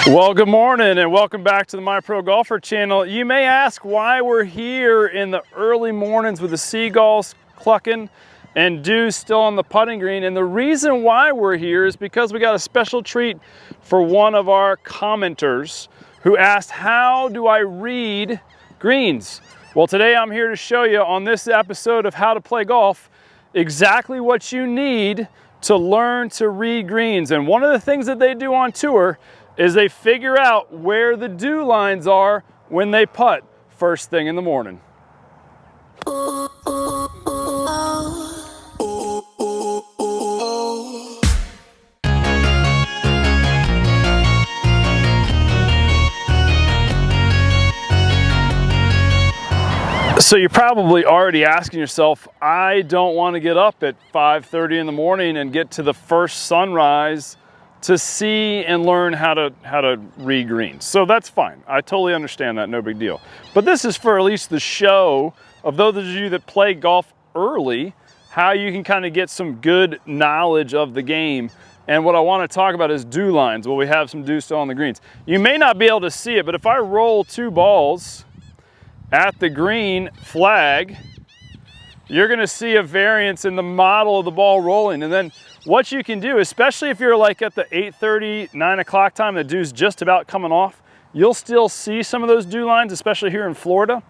Well, good morning and welcome back to the My Pro Golfer channel. You may ask why we're here in the early mornings with the seagulls clucking and dew still on the putting green. And the reason why we're here is because we got a special treat for one of our commenters who asked, how do I read greens? Well, today I'm here to show you on this episode of How to Play Golf exactly what you need to learn to read greens. And one of the things that they do on tour is they figure out where the dew lines are when they putt first thing in the morning. So you're probably already asking yourself, I don't want to get up at 5:30 in the morning and get to the first sunrise to see and learn how to read greens. So that's fine. I totally understand that, no big deal. But this is for at least the show of those of you that play golf early, how you can kind of get some good knowledge of the game. And what I want to talk about is dew lines. Well, we have some dew still on the greens. You may not be able to see it, but if I roll two balls at the green flag, you're gonna see a variance in the model of the ball rolling. And then what you can do, especially if you're like at the 8:30, 9 o'clock time, the dew's just about coming off, you'll still see some of those dew lines, especially here in Florida,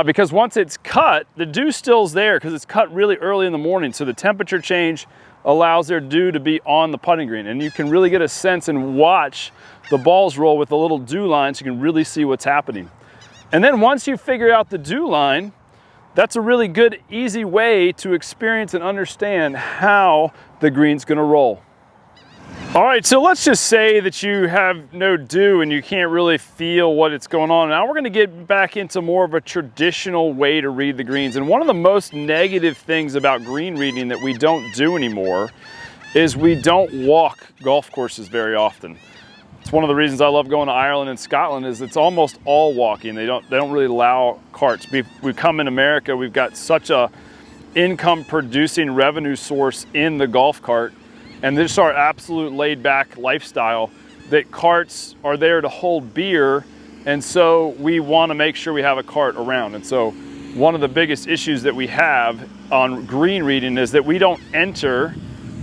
because once it's cut, the dew still's there because it's cut really early in the morning. So the temperature change allows their dew to be on the putting green. And you can really get a sense and watch the balls roll with the little dew lines. You can really see what's happening. And then once you figure out the dew line, that's a really good, easy way to experience and understand how the green's gonna roll. All right, so let's just say that you have no dew and you can't really feel what it's going on. Now we're gonna get back into more of a traditional way to read the greens. And one of the most negative things about green reading that we don't do anymore is we don't walk golf courses very often. It's one of the reasons I love going to Ireland and Scotland is it's almost all walking. They don't really allow carts. We come in America, we've got such a income producing revenue source in the golf cart, and this is our absolute laid back lifestyle that carts are there to hold beer, and so we want to make sure we have a cart around. And so one of the biggest issues that we have on green reading is that we don't enter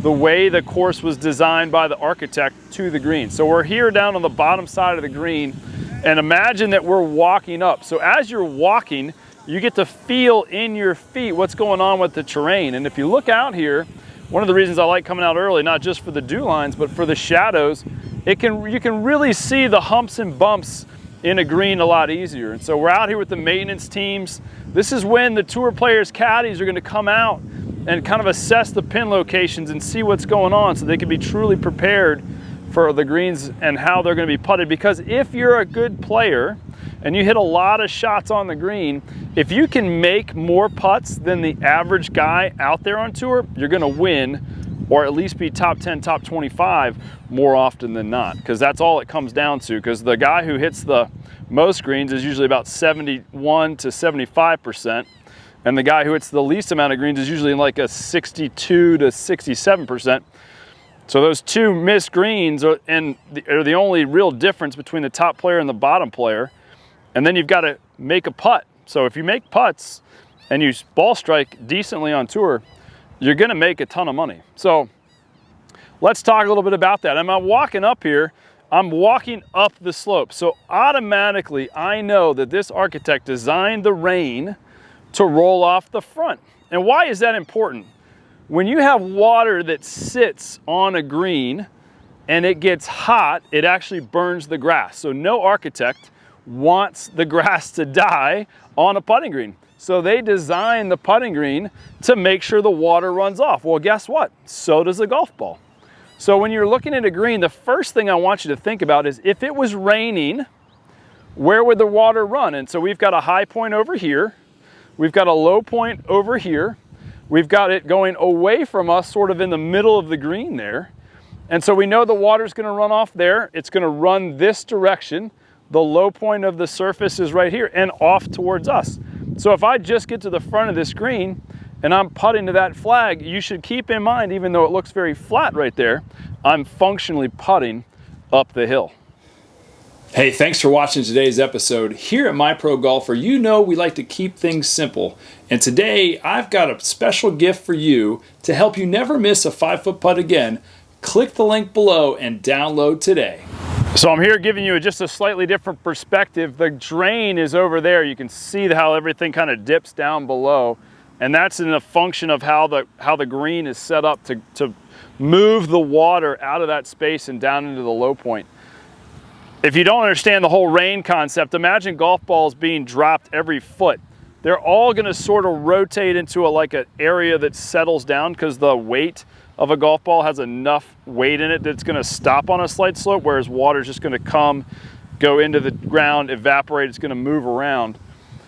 the way the course was designed by the architect to the green. So we're here down on the bottom side of the green, and imagine that we're walking up. So as you're walking, you get to feel in your feet what's going on with the terrain. And if you look out here, one of the reasons I like coming out early, not just for the dew lines, but for the shadows, you can really see the humps and bumps in a green a lot easier. And so we're out here with the maintenance teams. This is when the tour players, caddies, are gonna come out and kind of assess the pin locations and see what's going on so they can be truly prepared for the greens and how they're going to be putted. Because if you're a good player and you hit a lot of shots on the green, if you can make more putts than the average guy out there on tour, you're going to win, or at least be top 10, top 25 more often than not, because that's all it comes down to. Because the guy who hits the most greens is usually about 71 to 75%. And the guy who hits the least amount of greens is usually in like a 62 to 67%. So those two missed greens are the only real difference between the top player and the bottom player. And then you've got to make a putt. So if you make putts and you ball strike decently on tour, you're gonna make a ton of money. So let's talk a little bit about that. I'm walking up here, I'm walking up the slope. So automatically I know that this architect designed the rain to roll off the front. And why is that important? When you have water that sits on a green and it gets hot, it actually burns the grass. So no architect wants the grass to die on a putting green. So they design the putting green to make sure the water runs off. Well, guess what? So does a golf ball. So when you're looking at a green, the first thing I want you to think about is if it was raining, where would the water run? And so we've got a high point over here. We've got a low point over here. We've got it going away from us, sort of in the middle of the green there. And so we know the water's gonna run off there. It's gonna run this direction. The low point of the surface is right here and off towards us. So if I just get to the front of this green and I'm putting to that flag, you should keep in mind, even though it looks very flat right there, I'm functionally putting up the hill. Hey, thanks for watching today's episode. Here at My Pro Golfer, you know we like to keep things simple. And today, I've got a special gift for you to help you never miss a 5-foot putt again. Click the link below and download today. So I'm here giving you just a slightly different perspective. The drain is over there. You can see how everything kind of dips down below. And that's in a function of how the green is set up to move the water out of that space and down into the low point. If you don't understand the whole rain concept, imagine golf balls being dropped every foot. They're all going to sort of rotate into like an area that settles down because the weight of a golf ball has enough weight in it that it's going to stop on a slight slope, whereas water is just going to come, go into the ground, evaporate, it's going to move around.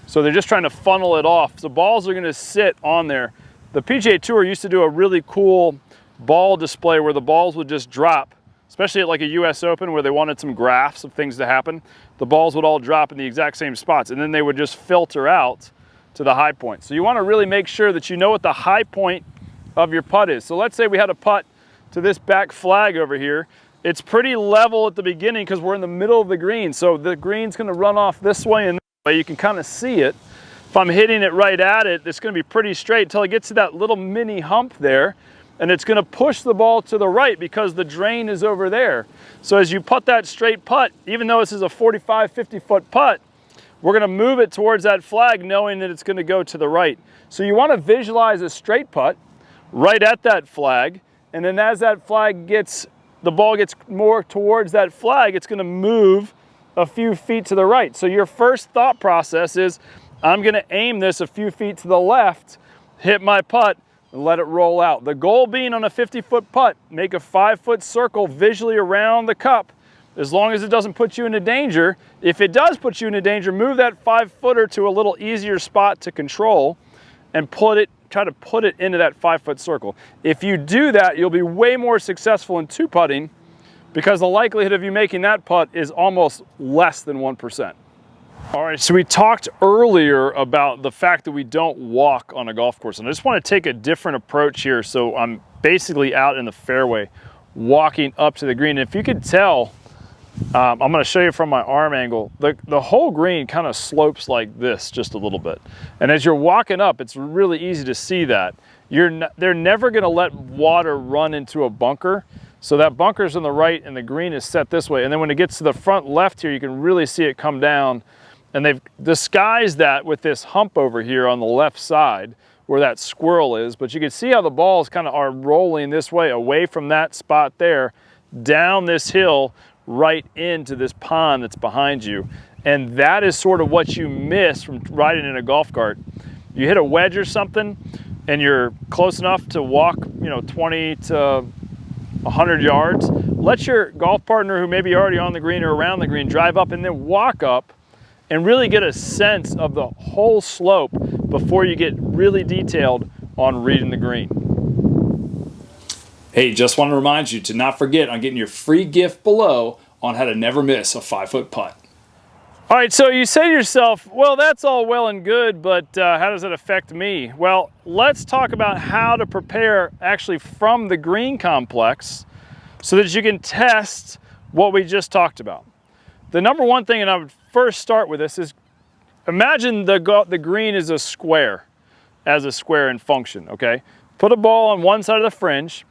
So they're just trying to funnel it off. So balls are going to sit on there. The PGA Tour used to do a really cool ball display where the balls would just drop, especially at like a US Open where they wanted some graphs of things to happen. The balls would all drop in the exact same spots and then they would just filter out to the high point. So you want to really make sure that you know what the high point of your putt is. So let's say we had a putt to this back flag over here. It's pretty level at the beginning because we're in the middle of the green. So the green's going to run off this way and this way. You can kind of see it. If I'm hitting it right at it, it's going to be pretty straight until it gets to that little mini hump there. And it's going to push the ball to the right because the drain is over there. So as you putt that straight putt, even though this is a 45, 50 foot putt, we're going to move it towards that flag knowing that it's going to go to the right. So you want to visualize a straight putt right at that flag. And then as that flag the ball gets more towards that flag, it's going to move a few feet to the right. So your first thought process is, I'm going to aim this a few feet to the left, hit my putt, and let it roll out. The goal being on a 50-foot putt, make a 5-foot circle visually around the cup. As long as it doesn't put you into danger. If it does put you into danger, move that 5-footer to a little easier spot to control and try to put it into that 5-foot circle. If you do that, you'll be way more successful in 2-putting because the likelihood of you making that putt is almost less than 1%. All right, so we talked earlier about the fact that we don't walk on a golf course, and I just want to take a different approach here. So I'm basically out in the fairway, walking up to the green. And if you could tell, I'm going to show you from my arm angle, the whole green kind of slopes like this just a little bit. And as you're walking up, it's really easy to see that. They're never going to let water run into a bunker. So that bunker's on the right and the green is set this way. And then when it gets to the front left here, you can really see it come down. And they've disguised that with this hump over here on the left side where that squirrel is. But you can see how the balls kind of are rolling this way, away from that spot there, down this hill, right into this pond that's behind you. And that is sort of what you miss from riding in a golf cart. You hit a wedge or something and you're close enough to walk, 20 to 100 yards. Let your golf partner who may be already on the green or around the green drive up and then walk up and really get a sense of the whole slope before you get really detailed on reading the green. Hey, just want to remind you to not forget on getting your free gift below on how to never miss a 5-foot putt. All right, so you say to yourself, well, that's all well and good, but how does it affect me? Well, let's talk about how to prepare actually from the green complex so that you can test what we just talked about. The number one thing, and I would first start with this, is imagine the green is a square, as a square in function, okay? Put a ball on one side of the fringe,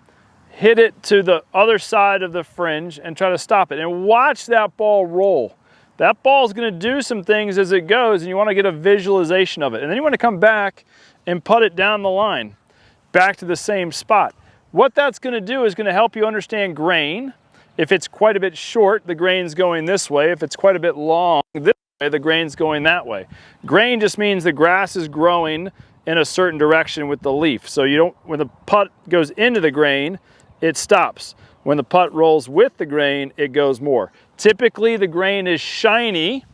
hit it to the other side of the fringe and try to stop it. And watch that ball roll. That ball is going to do some things as it goes and you want to get a visualization of it. And then you want to come back and putt it down the line, back to the same spot. What that's going to do is going to help you understand grain. If it's quite a bit short, the grain's going this way. If it's quite a bit long, this way, the grain's going that way. Grain just means the grass is growing in a certain direction with the leaf. So when the putt goes into the grain, it stops. When the putt rolls with the grain, it goes more. Typically, the grain is shiny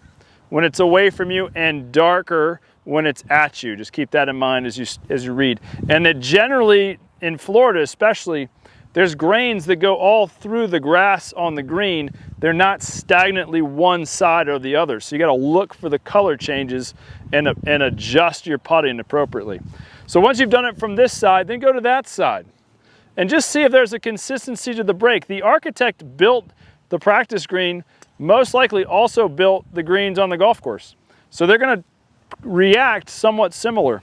when it's away from you and darker when it's at you. Just keep that in mind as you read. And it generally, in Florida especially, there's grains that go all through the grass on the green. They're not stagnantly one side or the other. So you got to look for the color changes and adjust your putting appropriately. So once you've done it from this side, then go to that side and just see if there's a consistency to the break. The architect built the practice green most likely also built the greens on the golf course. So they're going to react somewhat similar.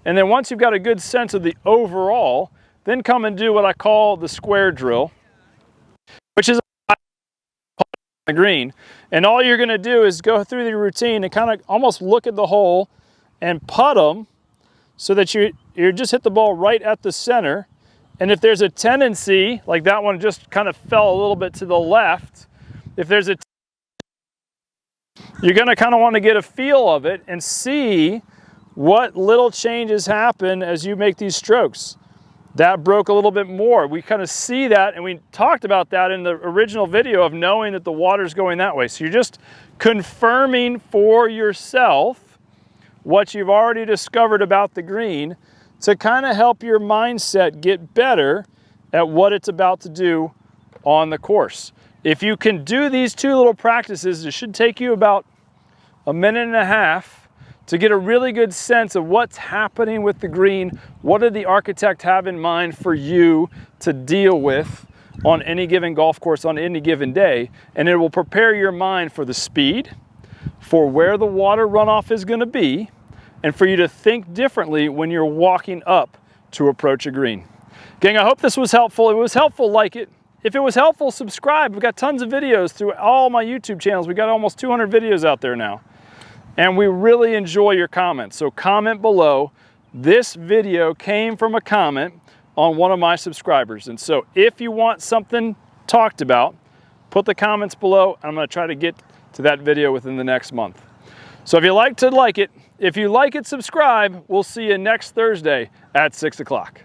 And then once you've got a good sense of the overall, then come and do what I call the square drill, which is the green. And all you're going to do is go through the routine and kind of almost look at the hole and putt them so that you just hit the ball right at the center. And if there's a tendency, like that one just kind of fell a little bit to the left, if there's a you're going to kind of want to get a feel of it and see what little changes happen as you make these strokes. That broke a little bit more. We kind of see that, and we talked about that in the original video of knowing that the water's going that way. So you're just confirming for yourself what you've already discovered about the green to kind of help your mindset get better at what it's about to do on the course. If you can do these two little practices, it should take you about a minute and a half to get a really good sense of what's happening with the green. What did the architect have in mind for you to deal with on any given golf course on any given day? And it will prepare your mind for the speed, for where the water runoff is going to be, and for you to think differently when you're walking up to approach a green. Gang, I hope this was helpful. If it was helpful, like it. If it was helpful, subscribe. We've got tons of videos through all my YouTube channels. We've got almost 200 videos out there now. And we really enjoy your comments. So comment below. This video came from a comment on one of my subscribers. And so if you want something talked about, put the comments below. I'm going to try to get to that video within the next month. So if you like it, if you like it, subscribe. We'll see you next Thursday at 6 o'clock.